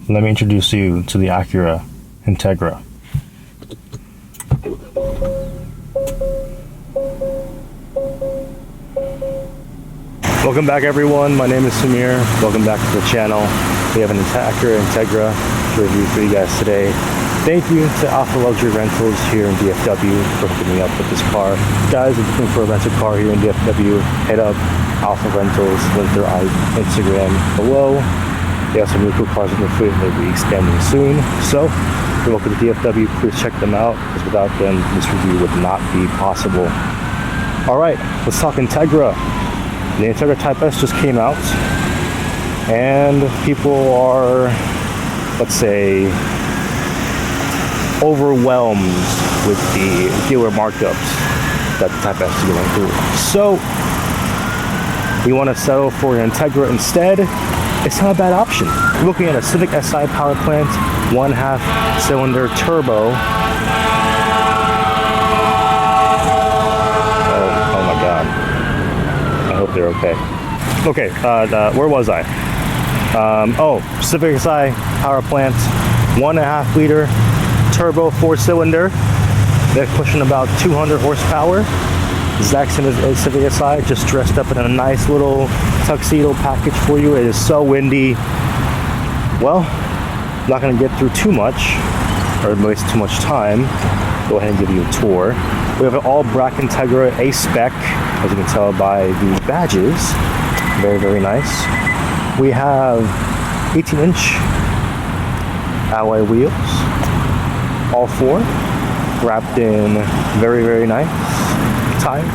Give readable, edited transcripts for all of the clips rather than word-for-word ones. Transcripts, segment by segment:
let me introduce you to the Acura Integra. Welcome back, everyone. My name is Samir. Welcome back to the channel. We have an Acura Integra to review for you guys today. Thank you to Alfa Luxury Rentals here in DFW for hooking me up with this car. Guys, if you're looking for a rental car here in DFW, head up Alfa Rentals, link their Instagram below. They have some really cool cars in their fleet and they'll be expanding soon. So, if you're local to DFW, please check them out, because without them, this review would not be possible. Alright, let's talk Integra. The Integra Type S just came out, and people are, let's say, overwhelmed with the dealer markups that the Type S is going through. So, we want to settle for an Integra instead. It's not a bad option. We're looking at a Civic Si power plant, 1.5 cylinder turbo. Oh my God. I hope they're okay. Okay, where was I? Civic Si power plant, 1.5 liter turbo 4-cylinder. They're pushing about 200 horsepower. Exact same as Civic Si, just dressed up in a nice little tuxedo package for you. It is so windy. Well, I'm not going to get through too much or waste too much time. Go ahead and give you a tour. We have an all black Integra A-spec, as you can tell by the badges. Very, very nice. We have 18-inch alloy wheels, all four, wrapped in very, very nice tires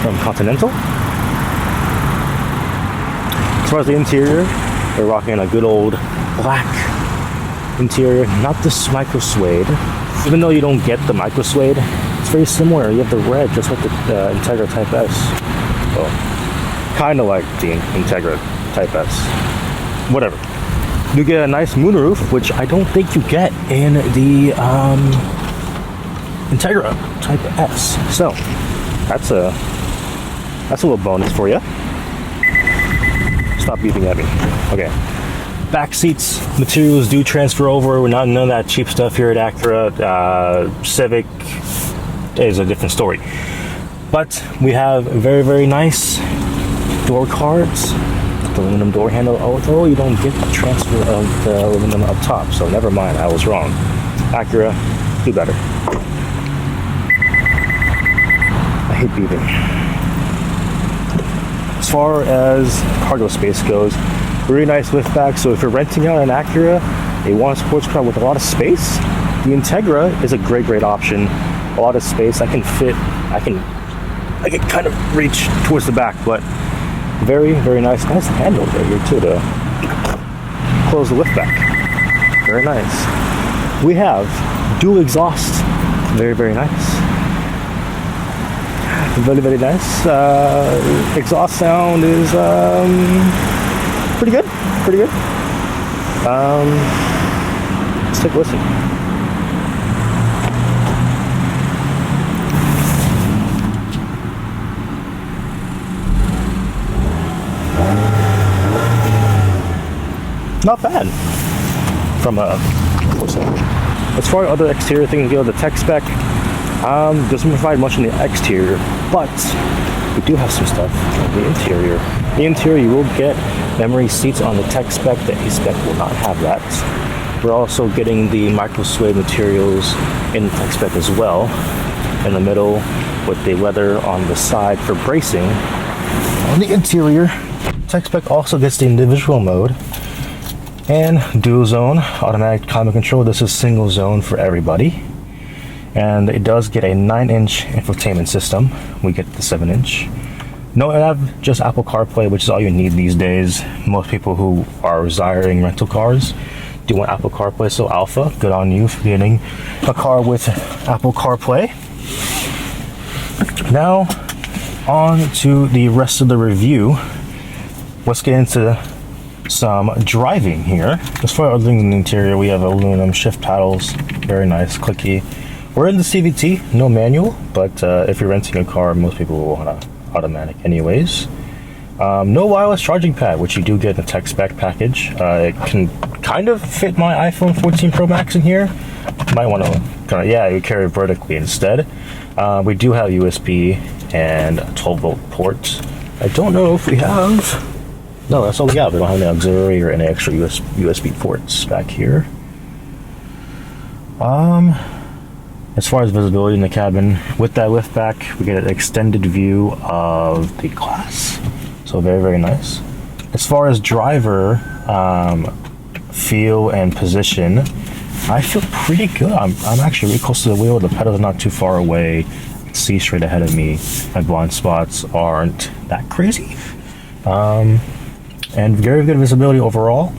from Continental. As far as the interior, they're rocking a good old black interior, not this micro suede. Even though you don't get the micro suede, it's very similar. You have the red, just like the Integra Type S. Well, kind of like the Integra Type S. Whatever. You get a nice moonroof, which I don't think you get in the Integra Type S. So, that's a little bonus for you. Stop beeping at me. Okay. Back seats materials do transfer over. We're not none of that cheap stuff here at Acura. Civic is a different story. But we have very, very nice door cards. The aluminum door handle, although you don't get the transfer of the aluminum up top. So never mind, I was wrong. Acura, do better. I hate beeping. As far as cargo space goes, really nice liftback. So if you're renting out an Acura, you want a sports car with a lot of space, the Integra is a great option. A lot of space. I can kind of reach towards the back, but very, very nice. Nice handle right here too to close the liftback. Very nice. We have dual exhaust. Very, very nice. Very, very nice. Exhaust sound is pretty good. Pretty good. Let's take a listen. Not bad. From a as far as other exterior things go, the tech spec doesn't provide much in the exterior, but we do have some stuff on the interior. The interior, you will get memory seats on the tech spec. The A-spec will not have that. We're also getting the micro suede materials in the tech spec as well. In the middle, with the leather on the side for bracing. On the interior, tech spec also gets the individual mode and dual zone automatic climate control. This is single zone for everybody. And it does get a 9-inch infotainment system. We get the 7-inch. No nav, just Apple CarPlay, which is all you need these days. Most people who are desiring rental cars do want Apple CarPlay, so Alfa, good on you for getting a car with Apple CarPlay. Now, on to the rest of the review. Let's get into some driving here. As far as other things in the interior, we have aluminum shift paddles, very nice, clicky. We're in the CVT, no manual, but if you're renting a car, most people will want automatic anyways. No wireless charging pad, which you do get in the tech spec package. It can kind of fit my iPhone 14 Pro Max in here. Might want to, you carry it vertically instead. We do have USB and a 12-volt port. I don't know if we have. No, that's all we have. We don't have any auxiliary or any extra USB ports back here. As far as visibility in the cabin, with that lift back, we get an extended view of the glass. So very, very nice. As far as driver feel and position, I feel pretty good. I'm actually really close to the wheel. The pedals are not too far away. I can see straight ahead of me. My blind spots aren't that crazy. And very good visibility overall.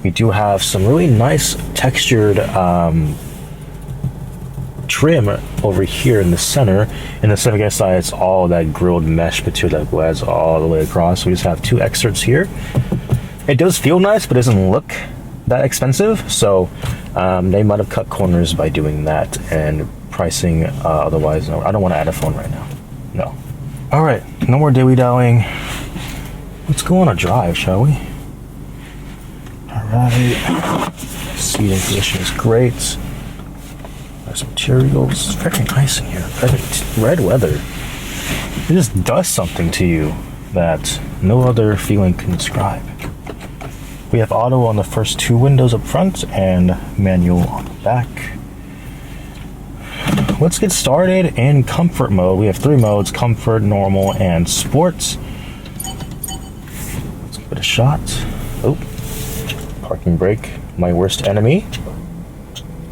We do have some really nice textured trim over here in the center. In the Civic Si, it's all that grilled mesh material that glides all the way across. So we just have two excerpts here. It does feel nice, but it doesn't look that expensive. So they might have cut corners by doing that and pricing otherwise. No, I don't want to add a phone right now. No. All right, no more dilly-dallying. Let's go on a drive, shall we? All right. Seating position is great. Nice materials. It's very nice in here. Red weather. It just does something to you that no other feeling can describe. We have auto on the first two windows up front and manual on the back. Let's get started in comfort mode. We have three modes: comfort, normal, and sports. Let's give it a shot. Oh, parking brake, my worst enemy.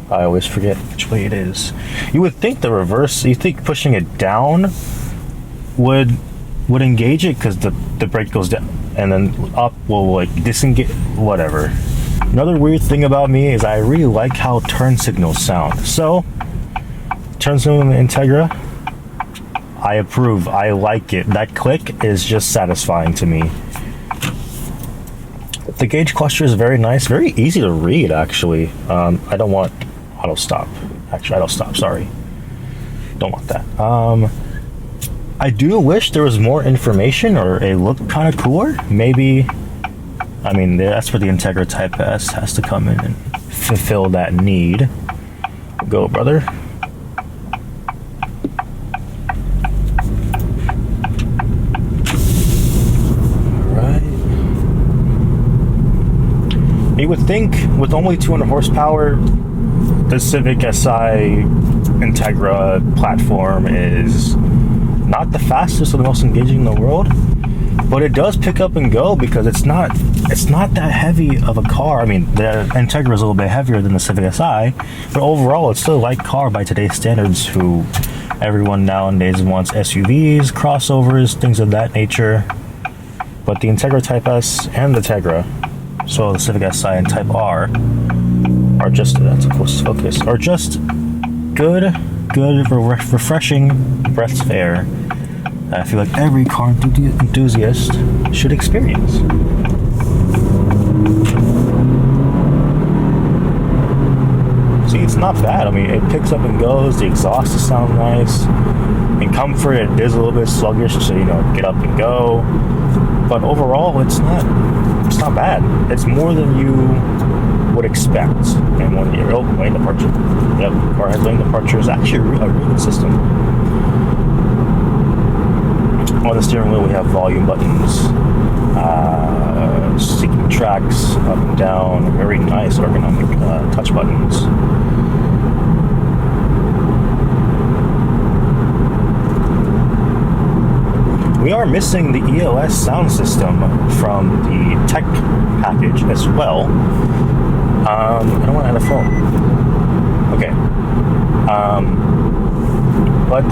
I always forget which way it is. You would think the reverse, you think pushing it down would engage it, because the brake goes down, and then up will like disengage, whatever. Another weird thing about me is I really like how turn signals sound. So, turn signal in the Integra, I approve, I like it. That click is just satisfying to me. The gauge cluster is very nice, very easy to read actually. I don't want auto stop. Actually, auto stop, sorry. Don't want that. I do wish there was more information or it looked kind of cooler. Maybe, I mean, that's where the Integra Type S has to come in and fulfill that need. Go, brother. You would think with only 200 horsepower, the Civic Si Integra platform is not the fastest or the most engaging in the world, but it does pick up and go because it's not that heavy of a car. I mean, the Integra is a little bit heavier than the Civic Si, but overall it's still a light car by today's standards. Who everyone nowadays wants SUVs, crossovers, things of that nature. But the Integra Type S and the Integra, so the Civic Si and Type R, are just, that's a close focus, are just good, refreshing breaths of air that I feel like every car enthusiast should experience. See, it's not bad. I mean, it picks up and goes. The exhaust sounds nice. In comfort, it is a little bit sluggish to, get up and go. But overall, it's not bad. It's more than you would expect. And when you're lane departure, yep, car head lane departure is actually a really good system. On the steering wheel, we have volume buttons, seeking tracks up and down, very nice ergonomic touch buttons. We are missing the ELS sound system from the tech package as well. I don't want to add a phone. Okay. But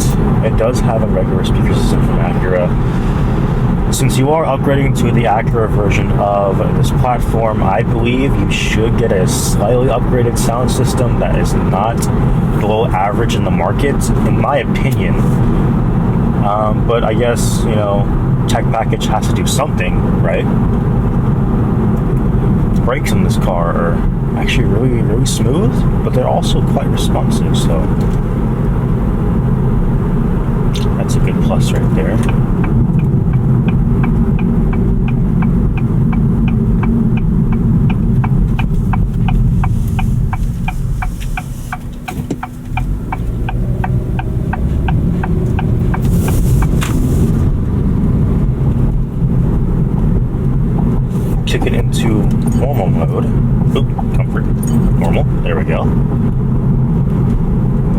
it does have a regular speaker system from Acura. Since you are upgrading to the Acura version of this platform, I believe you should get a slightly upgraded sound system that is not below average in the market, in my opinion. But I guess, tech package has to do something, right? The brakes in this car are actually really, really smooth, but they're also quite responsive, so that's a good plus right there. kick it into normal mode. Oop, comfort, normal, there we go.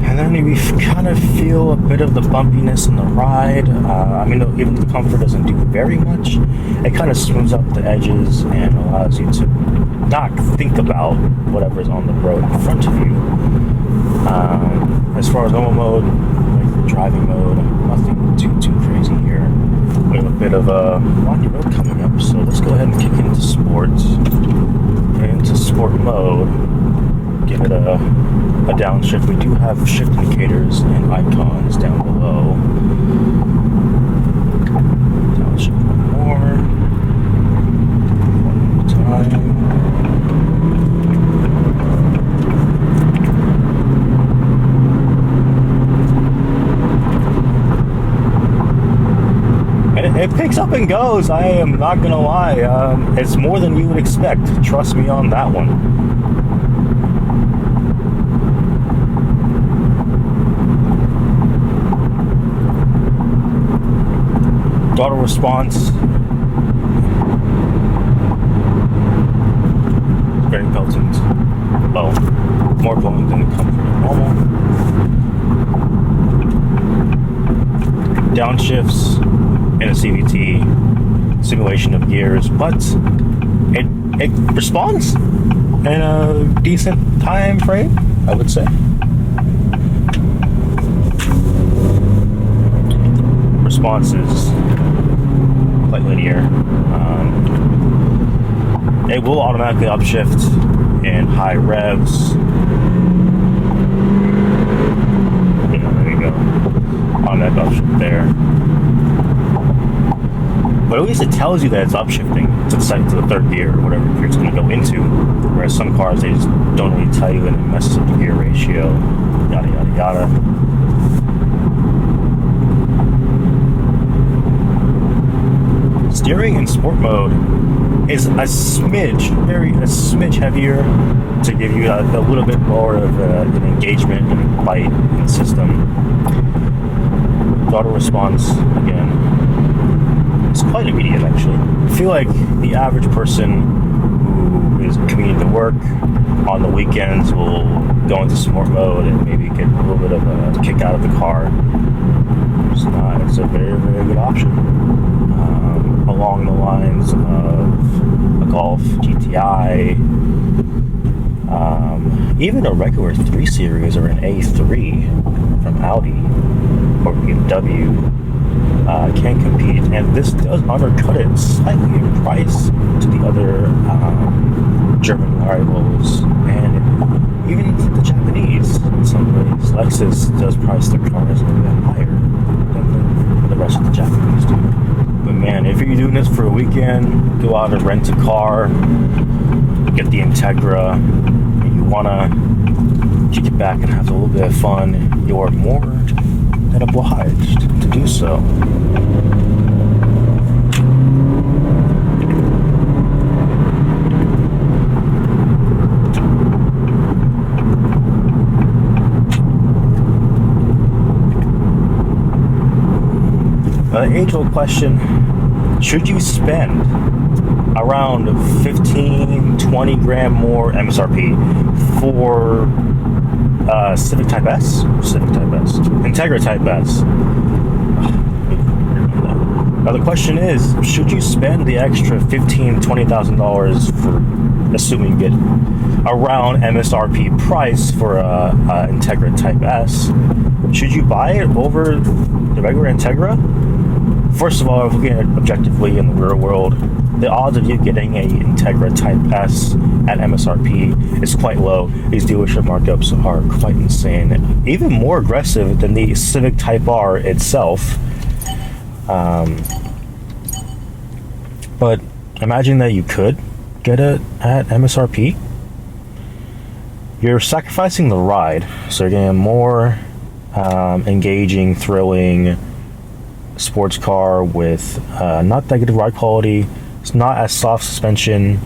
And then we kind of feel a bit of the bumpiness in the ride. I mean, even though the comfort doesn't do very much, it kind of smooths out the edges and allows you to not think about whatever's on the road in front of you. As far as normal mode, like the driving mode, nothing too crazy here. We have a bit of a windy road coming up, so let's go ahead and kick into sport. Into sport mode. Give it a downshift. We do have shift indicators and icons down below. Downshift one more. One more time. And it picks up and goes. I am not gonna lie. It's more than you would expect. Trust me on that one. Throttle response, very potent, low, more potent than comfort and normal. Downshifts in a CVT, simulation of gears, but it responds in a decent time frame, I would say. Response is quite linear. It will automatically upshift in high revs. There you go. Automatic upshift there. But at least it tells you that it's upshifting to the third gear or whatever gear it's going to go into. Whereas some cars, they just don't really tell you and it messes up the gear ratio. Yada, yada, yada. Steering in sport mode is a smidge heavier to give you a little bit more of an engagement and bite in the system. Throttle response, again, is quite immediate actually. I feel like the average person who is commuting to work on the weekends will go into sport mode and maybe get a little bit of a kick out of the car. It's a very, very good option. Along the lines of a Golf GTI, even a regular 3 Series or an A3 from Audi or BMW can compete, and this does undercut it slightly in price to the other German rivals and even the Japanese in some ways. Lexus does price their cars a little bit higher than the rest of the Japanese do. But man, if you're doing this for a weekend, go out and rent a car, get the Integra, and you want to kick it back and have a little bit of fun, you're more than obliged to do so. The age-old question, should you spend around 15-20 grand more MSRP for Integra Type S? Now the question is, should you spend the extra $15,000-$20,000 for, assuming you get around MSRP price for a Integra Type S? Should you buy it over the regular Integra? First of all, if looking at it objectively in the real world, the odds of you getting a Integra Type S at MSRP is quite low. These dealership markups are quite insane, even more aggressive than the Civic Type R itself. But imagine that you could get it at MSRP. You're sacrificing the ride, so you're getting a more engaging, thrilling sports car with not that good ride quality. It's not as soft suspension.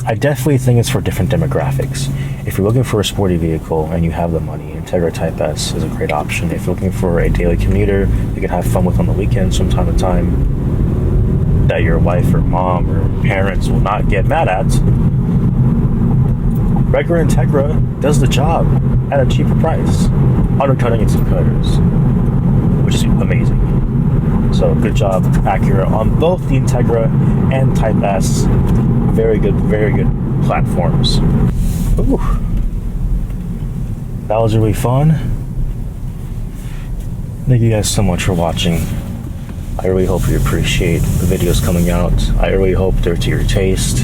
I definitely think it's for different demographics. If you're looking for a sporty vehicle and you have the money, Integra Type S is a great option. If you're looking for a daily commuter you can have fun with on the weekends from time to time, that your wife or mom or parents will not get mad at, regular Integra does the job at a cheaper price, undercutting its competitors, which is amazing. So good job, Acura, on both the Integra and Type S. Very good platforms. Ooh. That was really fun. Thank you guys so much for watching. I really hope you appreciate the videos coming out. I really hope they're to your taste.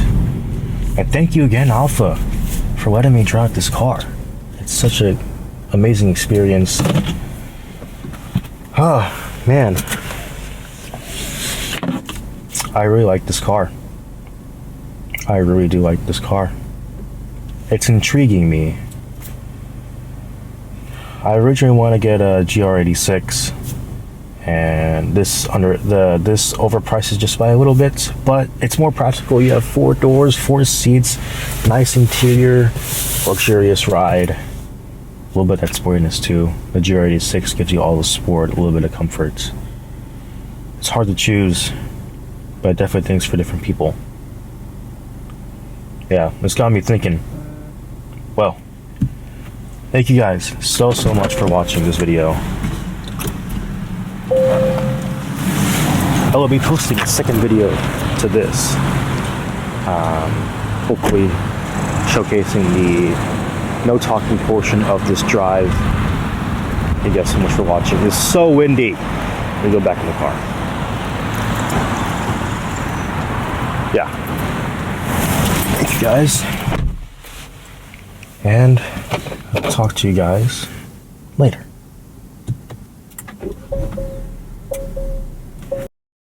And thank you again, Alfa, for letting me drive this car. It's such an amazing experience. Oh, man. I really like this car. I really do like this car. It's intriguing me. I originally want to get a GR86, and this overprices just by a little bit, but it's more practical. You have 4 doors, 4 seats, nice interior, luxurious ride, a little bit of that sportiness too. The GR86 gives you all the sport, a little bit of comfort. It's hard to choose, but definitely things for different people. Yeah, it's got me thinking. Well, thank you guys so much for watching this video. I will be posting a second video to this, hopefully showcasing the no talking portion of this drive. Thank you guys so much for watching. It's so windy. Let me go back in the car. Yeah. Thank you guys. And I'll talk to you guys later.